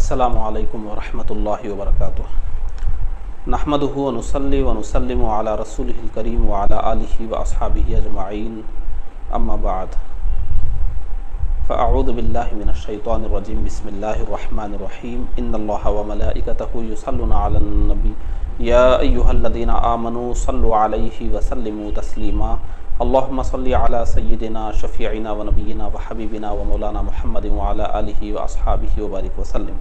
السلام علیکم ورحمۃ اللہ وبرکاتہ۔ نحمدہ ونصلی ونسلم علی رسولہ الکریم وعلی آلہ واصحابہ اجمعین، اما بعد فاعوذ باللہ من الشیطان الرجیم، بسم اللہ الرحمن الرحیم۔ ان اللہ وملائکتہ یصلون علی النبی یا ایہا الذین آمنوا صلوا علیہ وسلموا تسلیما۔ اللہم صلی علی سیدنا شفیعنا ونبینا وحبیبنا ومولانا محمد وعلی آلہ واصحابہ وبارک وسلم۔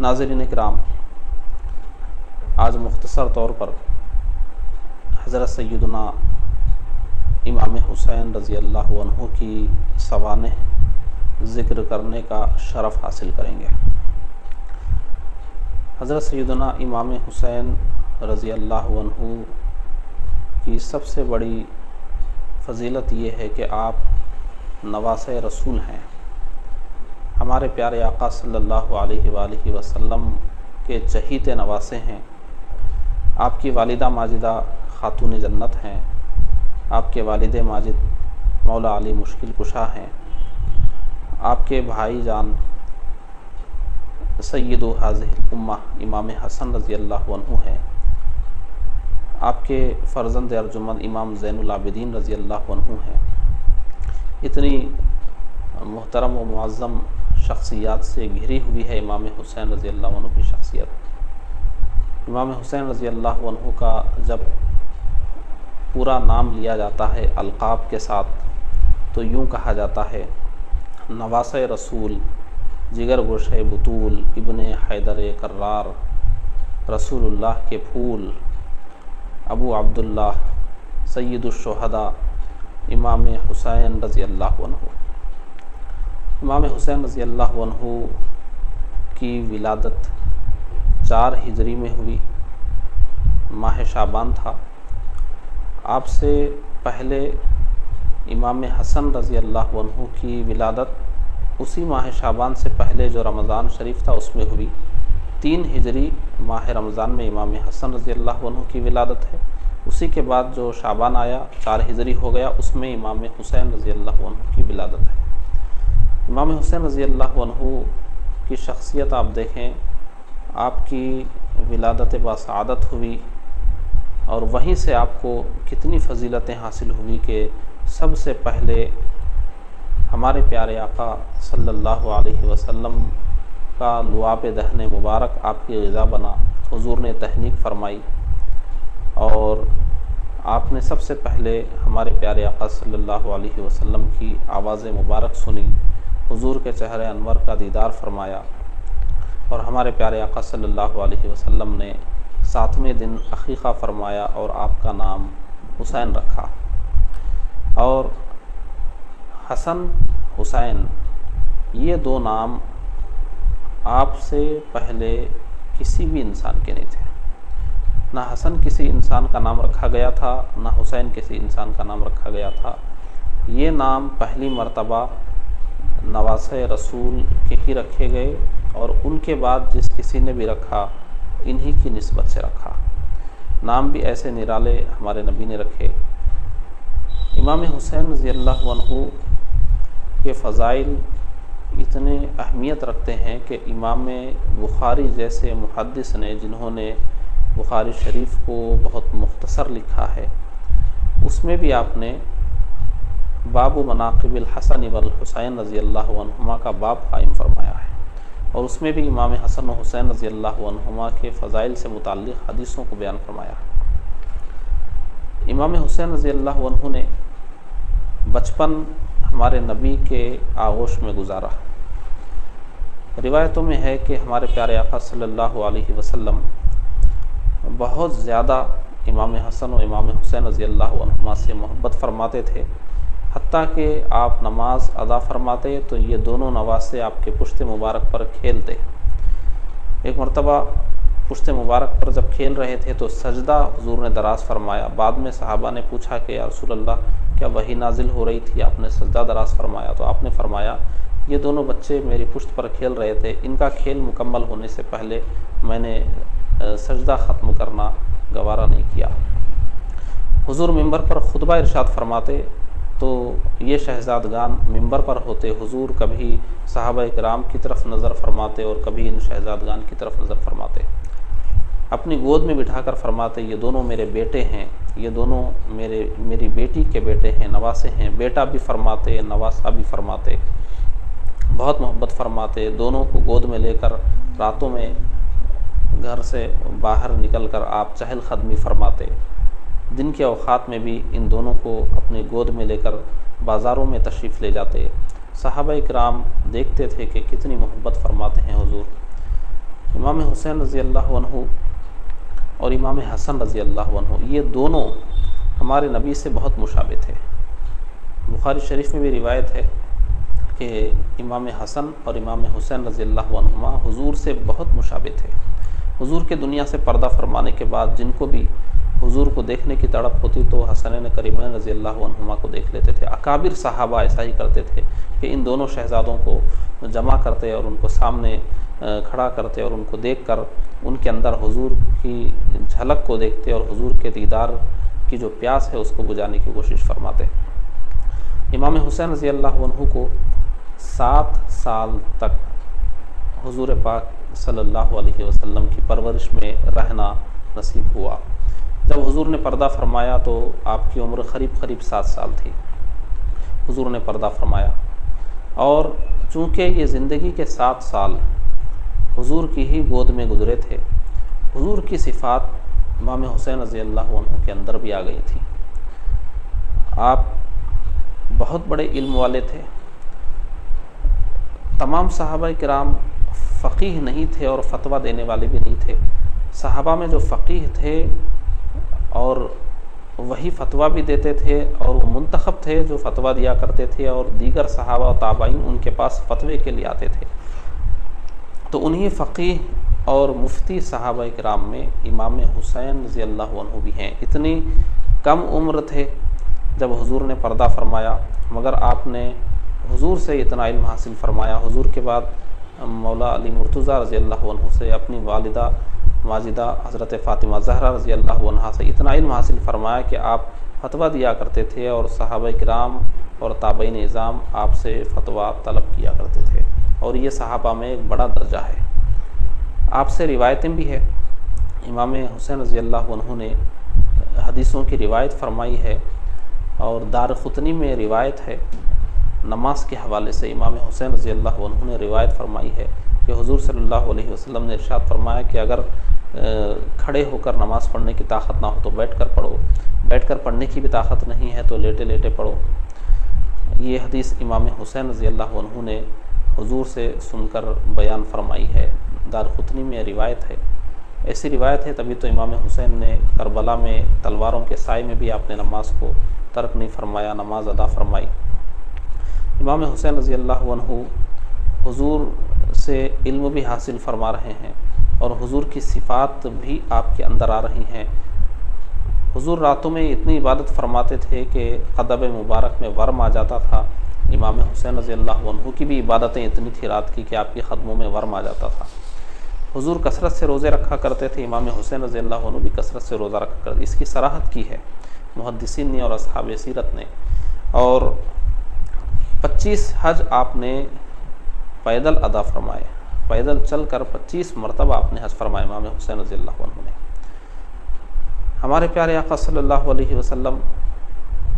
ناظرین اکرام، آج مختصر طور پر حضرت سیدنا امام حسین رضی اللہ عنہ کی سوانح ذکر کرنے کا شرف حاصل کریں گے۔ حضرت سیدنا امام حسین رضی اللہ عنہ کی سب سے بڑی فضیلت یہ ہے کہ آپ نواسۂ رسول ہیں، ہمارے پیارے آقا صلی اللہ علیہ وآلہ وسلم کے چہیتے نواسے ہیں۔ آپ کی والدہ ماجدہ خاتون جنت ہیں، آپ کے والد ماجد مولا علی مشکل کشا ہیں، آپ کے بھائی جان سید حاضر الامہ امام حسن رضی اللہ عنہ ہیں، آپ کے فرزند ارجمند امام زین العابدین رضی اللہ عنہ ہیں۔ اتنی محترم و معظم شخصیات سے گھری ہوئی ہے امام حسین رضی اللہ عنہ کی شخصیت۔ امام حسین رضی اللہ عنہ کا جب پورا نام لیا جاتا ہے القاب کے ساتھ تو یوں کہا جاتا ہے: نواسۂ رسول، جگر گوشہ بطول، ابن حیدر کرار، رسول اللہ کے پھول، ابو عبداللہ، سید الشہداء، امام حسین رضی اللہ عنہ۔ امام حسین رضی اللہ عنہ کی ولادت 4 ہجری میں ہوئی، ماہ شعبان تھا۔ آپ سے پہلے امام حسن رضی اللہ عنہ کی ولادت اسی ماہ شعبان سے پہلے جو رمضان شریف تھا اس میں ہوئی۔ 3 ہجری ماہ رمضان میں امام حسن رضی اللہ عنہ کی ولادت ہے، اسی کے بعد جو شعبان آیا 4 ہجری ہو گیا، اس میں امام حسین رضی اللہ عنہ کی ولادت ہے۔ امام حسین رضی اللہ عنہ کی شخصیت آپ دیکھیں، آپ کی ولادت باسعادت ہوئی اور وہیں سے آپ کو کتنی فضیلتیں حاصل ہوئی کہ سب سے پہلے ہمارے پیارے آقا صلی اللہ علیہ وسلم کا لعاب دہن مبارک آپ کی غذا بنا، حضور نے تحنیک فرمائی اور آپ نے سب سے پہلے ہمارے پیارے آقا صلی اللہ علیہ وسلم کی آواز مبارک سنی، حضور کے چہرے انور کا دیدار فرمایا اور ہمارے پیارے آقا صلی اللہ علیہ وسلم نے 7ویں دن عقیقہ فرمایا اور آپ کا نام حسین رکھا۔ اور حسن حسین یہ 2 نام آپ سے پہلے کسی بھی انسان کے نہیں تھے۔ نہ حسن کسی انسان کا نام رکھا گیا تھا، نہ حسین کسی انسان کا نام رکھا گیا تھا۔ یہ نام پہلی مرتبہ نواسۂ رسول کے ہی رکھے گئے اور ان کے بعد جس کسی نے بھی رکھا انہی کی نسبت سے رکھا۔ نام بھی ایسے نرالے ہمارے نبی نے رکھے۔ امام حسین رضی اللہ عنہ کے فضائل اتنے اہمیت رکھتے ہیں کہ امام بخاری جیسے محدث نے، جنہوں نے بخاری شریف کو بہت مختصر لکھا ہے، اس میں بھی آپ نے باب مناقب الحسن والحسین رضی اللہ عنہما کا باب قائم فرمایا ہے اور اس میں بھی امام حسن و حسین رضی اللہ عنہما کے فضائل سے متعلق حدیثوں کو بیان فرمایا ہے۔ امام حسین رضی اللہ عنہ نے بچپن ہمارے نبی کے آغوش میں گزارا۔ روایتوں میں ہے کہ ہمارے پیارے آقا صلی اللہ علیہ وسلم بہت زیادہ امام حسن و امام حسین رضی اللہ عنہما سے محبت فرماتے تھے، حتیٰ کہ آپ نماز ادا فرماتے تو یہ دونوں نواسے آپ کے پشت مبارک پر کھیلتے۔ ایک مرتبہ پشت مبارک پر جب کھیل رہے تھے تو سجدہ حضور نے دراز فرمایا۔ بعد میں صحابہ نے پوچھا کہ یا رسول اللہ کیا وحی نازل ہو رہی تھی، آپ نے سجدہ دراز فرمایا؟ تو آپ نے فرمایا یہ دونوں بچے میری پشت پر کھیل رہے تھے، ان کا کھیل مکمل ہونے سے پہلے میں نے سجدہ ختم کرنا گوارا نہیں کیا۔ حضور منبر پر خطبہ ارشاد فرماتے تو یہ شہزادگان منبر پر ہوتے حضور کبھی صحابہ کرام کی طرف نظر فرماتے اور کبھی ان شہزادگان کی طرف نظر فرماتے، اپنی گود میں بٹھا کر فرماتے یہ دونوں میرے بیٹے ہیں، یہ دونوں میری بیٹی کے بیٹے ہیں، نواسے ہیں۔ بیٹا بھی فرماتے، نواسا بھی فرماتے، بہت محبت فرماتے۔ دونوں کو گود میں لے کر راتوں میں گھر سے باہر نکل کر آپ چہل قدمی فرماتے، دن کے اوقات میں بھی ان دونوں کو اپنی گود میں لے کر بازاروں میں تشریف لے جاتے۔ صحابہ کرام دیکھتے تھے کہ کتنی محبت فرماتے ہیں حضور۔ امام حسین رضی اللہ عنہ اور امام حسن رضی اللہ عنہ یہ دونوں ہمارے نبی سے بہت مشابہ تھے۔ بخاری شریف میں بھی روایت ہے کہ امام حسن اور امام حسین رضی اللہ عنہما حضور سے بہت مشابہ تھے۔ حضور کے دنیا سے پردہ فرمانے کے بعد جن کو بھی حضور کو دیکھنے کی تڑپ ہوتی تو حسنین کریمین رضی اللہ عنہما کو دیکھ لیتے تھے۔ اکابر صحابہ ایسا ہی کرتے تھے کہ ان دونوں شہزادوں کو جمع کرتے اور ان کو سامنے کھڑا کرتے اور ان کو دیکھ کر ان کے اندر حضور کی جھلک کو دیکھتے اور حضور کے دیدار کی جو پیاس ہے اس کو بجھانے کی کوشش فرماتے۔ امام حسین رضی اللہ عنہ کو 7 سال تک حضور پاک صلی اللہ علیہ وسلم کی پرورش میں رہنا نصیب ہوا۔ جب حضور نے پردہ فرمایا تو آپ کی عمر قریب 7 سال تھی۔ حضور نے پردہ فرمایا اور چونکہ یہ زندگی کے 7 سال حضور کی ہی گود میں گزرے تھے، حضور کی صفات امام حسین رضی اللہ عنہ کے اندر بھی آ گئی تھی۔ آپ بہت بڑے علم والے تھے۔ تمام صحابہ کرام فقیہ نہیں تھے اور فتویٰ دینے والے بھی نہیں تھے۔ صحابہ میں جو فقیہ تھے اور وہی فتویٰ بھی دیتے تھے اور وہ منتخب تھے جو فتویٰ دیا کرتے تھے، اور دیگر صحابہ و تابعین ان کے پاس فتوے کے لیے آتے تھے۔ تو انہی فقیہ اور مفتی صحابہ کرام میں امام حسین رضی اللہ عنہ بھی ہیں۔ اتنی کم عمر تھے جب حضور نے پردہ فرمایا، مگر آپ نے حضور سے اتنا علم حاصل فرمایا۔ حضور کے بعد مولا علی مرتضیٰ رضی اللہ عنہ سے، اپنی والدہ ماجدہ حضرت فاطمہ زہرا رضی اللہ عنہا سے اتنا علم حاصل فرمایا کہ آپ فتویٰ دیا کرتے تھے اور صحابہ کرام اور تابعین اعظام آپ سے فتویٰ طلب کیا کرتے تھے، اور یہ صحابہ میں ایک بڑا درجہ ہے۔ آپ سے روایتیں بھی ہے۔ امام حسین رضی اللہ عنہ نے حدیثوں کی روایت فرمائی ہے، اور دارقطنی میں روایت ہے نماز کے حوالے سے۔ امام حسین رضی اللہ عنہ نے روایت فرمائی ہے کہ حضور صلی اللہ علیہ وسلم نے ارشاد فرمایا کہ اگر کھڑے ہو کر نماز پڑھنے کی طاقت نہ ہو تو بیٹھ کر پڑھو، بیٹھ کر پڑھنے کی بھی طاقت نہیں ہے تو لیٹے لیٹے پڑھو۔ یہ حدیث امام حسین رضی اللہ عنہ نے حضور سے سن کر بیان فرمائی ہے، دارقطنی میں روایت ہے۔ ایسی روایت ہے تبھی تو امام حسین نے کربلا میں تلواروں کے سائے میں بھی آپ نے نماز کو ترک نہیں فرمایا، نماز ادا فرمائی۔ امام حسین رضی اللہ عنہ حضور سے علم بھی حاصل فرما رہے ہیں اور حضور کی صفات بھی آپ کے اندر آ رہی ہیں۔ حضور راتوں میں اتنی عبادت فرماتے تھے کہ قدب مبارک میں ورم آ جاتا تھا۔ امام حسین رضی اللہ عنہ کی بھی عبادتیں اتنی تھی رات کی کہ آپ کے قدموں میں ورم آ جاتا تھا۔ حضور کثرت سے روزے رکھا کرتے تھے، امام حسین رضی اللہ عنہ بھی کثرت سے روزہ رکھا کرتے۔ اس کی صراحت کی ہے محدثین نے اور اصحاب سیرت نے۔ اور 25 حج آپ نے پیدل ادا فرمائے، پیدل چل کر 25 مرتبہ آپ نے حج فرمائے امام حسین رضی اللہ عنہ نے۔ ہمارے پیارے آقا صلی اللہ علیہ وسلم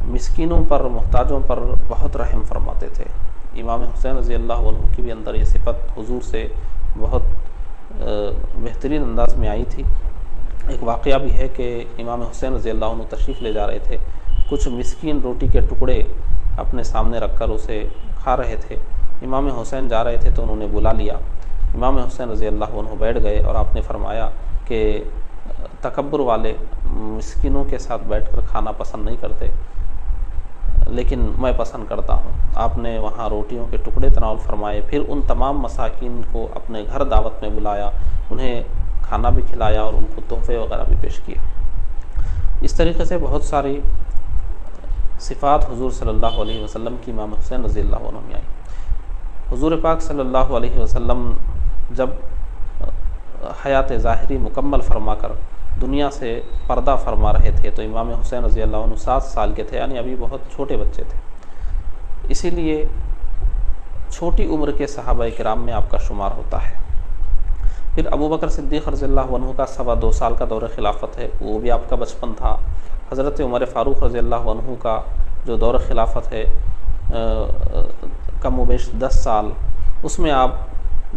مسکینوں پر، محتاجوں پر بہت رحم فرماتے تھے۔ امام حسین رضی اللہ عنہ کی بھی اندر یہ صفت حضور سے بہت بہترین انداز میں آئی تھی۔ ایک واقعہ بھی ہے کہ امام حسین رضی اللہ عنہ تشریف لے جا رہے تھے، کچھ مسکین روٹی کے ٹکڑے اپنے سامنے رکھ کر اسے کھا رہے تھے۔ امام حسین جا رہے تھے تو انہوں نے بلا لیا۔ امام حسین رضی اللہ عنہ بیٹھ گئے اور آپ نے فرمایا کہ تکبر والے مسکینوں کے ساتھ بیٹھ کر کھانا پسند نہیں کرتے، لیکن میں پسند کرتا ہوں۔ آپ نے وہاں روٹیوں کے ٹکڑے تناول فرمائے، پھر ان تمام مساکین کو اپنے گھر دعوت میں بلایا، انہیں کھانا بھی کھلایا اور ان کو تحفے وغیرہ بھی پیش کیے۔ اس طریقے سے بہت ساری صفات حضور صلی اللہ علیہ وسلم کی امام حسین رضی اللہ عنہ میں آئی۔ حضور پاک صلی اللہ علیہ وسلم جب حیات ظاہری مکمل فرما کر دنیا سے پردہ فرما رہے تھے تو امام حسین رضی اللہ عنہ 7 سال کے تھے، یعنی ابھی بہت چھوٹے بچے تھے۔ اسی لیے چھوٹی عمر کے صحابہ کرام میں آپ کا شمار ہوتا ہے۔ پھر ابو بکر صدیق رضی اللہ عنہ کا 2.25 سال کا دور خلافت ہے، وہ بھی آپ کا بچپن تھا۔ حضرت عمر فاروق رضی اللہ عنہ کا جو دور خلافت ہے کم و بیش 10 سال، اس میں آپ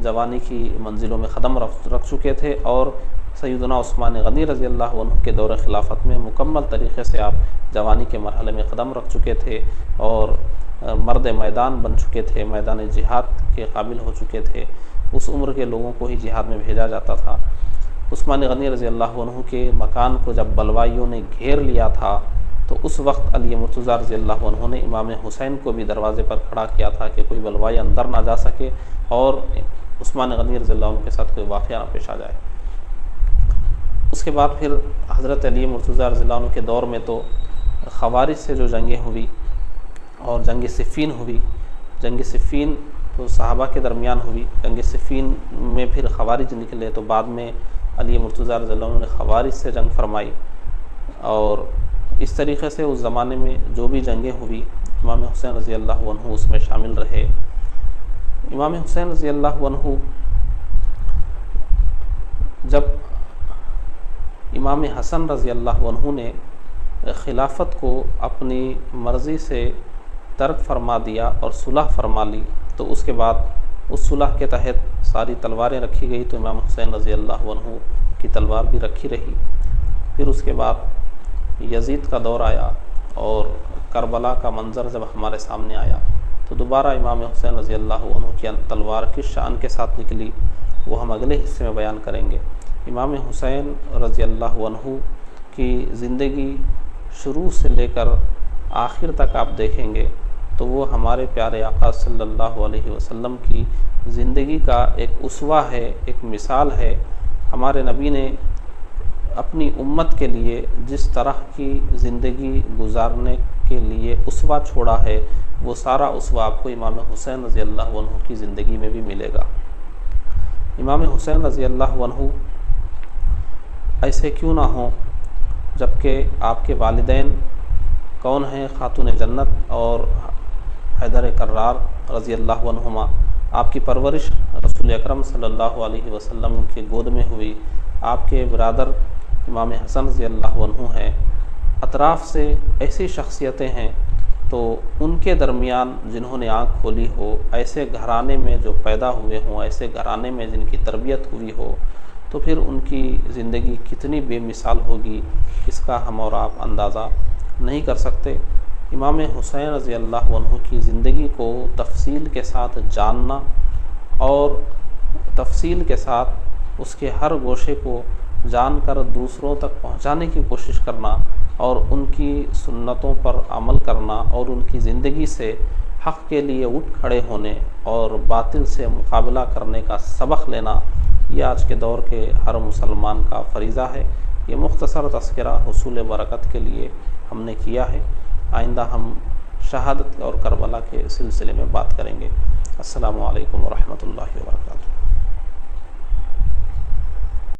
جوانی کی منزلوں میں قدم رکھ چکے تھے، اور سیدنا عثمان غنی رضی اللہ عنہ کے دور خلافت میں مکمل طریقے سے آپ جوانی کے مرحلے میں قدم رکھ چکے تھے اور مرد میدان بن چکے تھے، میدان جہاد کے قابل ہو چکے تھے۔ اس عمر کے لوگوں کو ہی جہاد میں بھیجا جاتا تھا۔ عثمان غنی رضی اللہ عنہ کے مکان کو جب بلوائیوں نے گھیر لیا تھا تو اس وقت علی مرتضیٰ رضی اللہ عنہ نے امام حسین کو بھی دروازے پر کھڑا کیا تھا کہ کوئی بلوائی اندر نہ جا سکے اور عثمان غنی رضی اللہ عنہ کے ساتھ کوئی واقعہ نہ پیش آ جائے۔ اس کے بعد پھر حضرت علی مرتضیٰ رضی اللہ عنہ کے دور میں تو خوارج سے جو جنگیں ہوئی اور جنگ صفین ہوئی، جنگ صفین تو صحابہ کے درمیان ہوئی، جنگ صفین میں پھر خوارج نکلے تو بعد میں علی مرتضیٰ رضی اللہ عنہ نے خوارج سے جنگ فرمائی، اور اس طریقے سے اس زمانے میں جو بھی جنگیں ہوئی امام حسین رضی اللہ عنہ اس میں شامل رہے۔ امام حسین رضی اللہ عنہ جب امام حسن رضی اللہ عنہ نے خلافت کو اپنی مرضی سے ترک فرما دیا اور صلح فرما لی، تو اس کے بعد اس صلح کے تحت ساری تلواریں رکھی گئی، تو امام حسین رضی اللہ عنہ کی تلوار بھی رکھی رہی۔ پھر اس کے بعد یزید کا دور آیا اور کربلا کا منظر جب ہمارے سامنے آیا تو دوبارہ امام حسین رضی اللہ عنہ کی تلوار کس شان کے ساتھ نکلی وہ ہم اگلے حصے میں بیان کریں گے۔ امام حسین رضی اللہ عنہ کی زندگی شروع سے لے کر آخر تک آپ دیکھیں گے تو وہ ہمارے پیارے آقا صلی اللہ علیہ وسلم کی زندگی کا ایک اسوہ ہے، ایک مثال ہے۔ ہمارے نبی نے اپنی امت کے لیے جس طرح کی زندگی گزارنے کے لیے اسوہ چھوڑا ہے وہ سارا اسوہ آپ کو امام حسین رضی اللہ عنہ کی زندگی میں بھی ملے گا۔ امام حسین رضی اللہ عنہ ایسے کیوں نہ ہوں جبکہ آپ کے والدین کون ہیں؟ خاتون جنت اور حیدر کرار رضی اللہ عنہما۔ آپ کی پرورش رسول اکرم صلی اللہ علیہ وسلم کی گود میں ہوئی۔ آپ کے برادر امام حسن رضی اللہ عنہ ہیں۔ اطراف سے ایسی شخصیتیں ہیں تو ان کے درمیان جنہوں نے آنکھ کھولی ہو، ایسے گھرانے میں جو پیدا ہوئے ہوں، ایسے گھرانے میں جن کی تربیت ہوئی ہو، تو پھر ان کی زندگی کتنی بے مثال ہوگی اس کا ہم اور آپ اندازہ نہیں کر سکتے۔ امام حسین رضی اللہ عنہ کی زندگی کو تفصیل کے ساتھ جاننا اور تفصیل کے ساتھ اس کے ہر گوشے کو جان کر دوسروں تک پہنچانے کی کوشش کرنا اور ان کی سنتوں پر عمل کرنا اور ان کی زندگی سے حق کے لیے اٹھ کھڑے ہونے اور باطل سے مقابلہ کرنے کا سبق لینا، یہ آج کے دور کے ہر مسلمان کا فریضہ ہے۔ یہ مختصر تذکرہ حصول برکت کے لیے ہم نے کیا ہے۔ آئندہ ہم شہادت اور کربلا کے سلسلے میں بات کریں گے۔ السلام علیکم ورحمۃ اللہ وبرکاتہ۔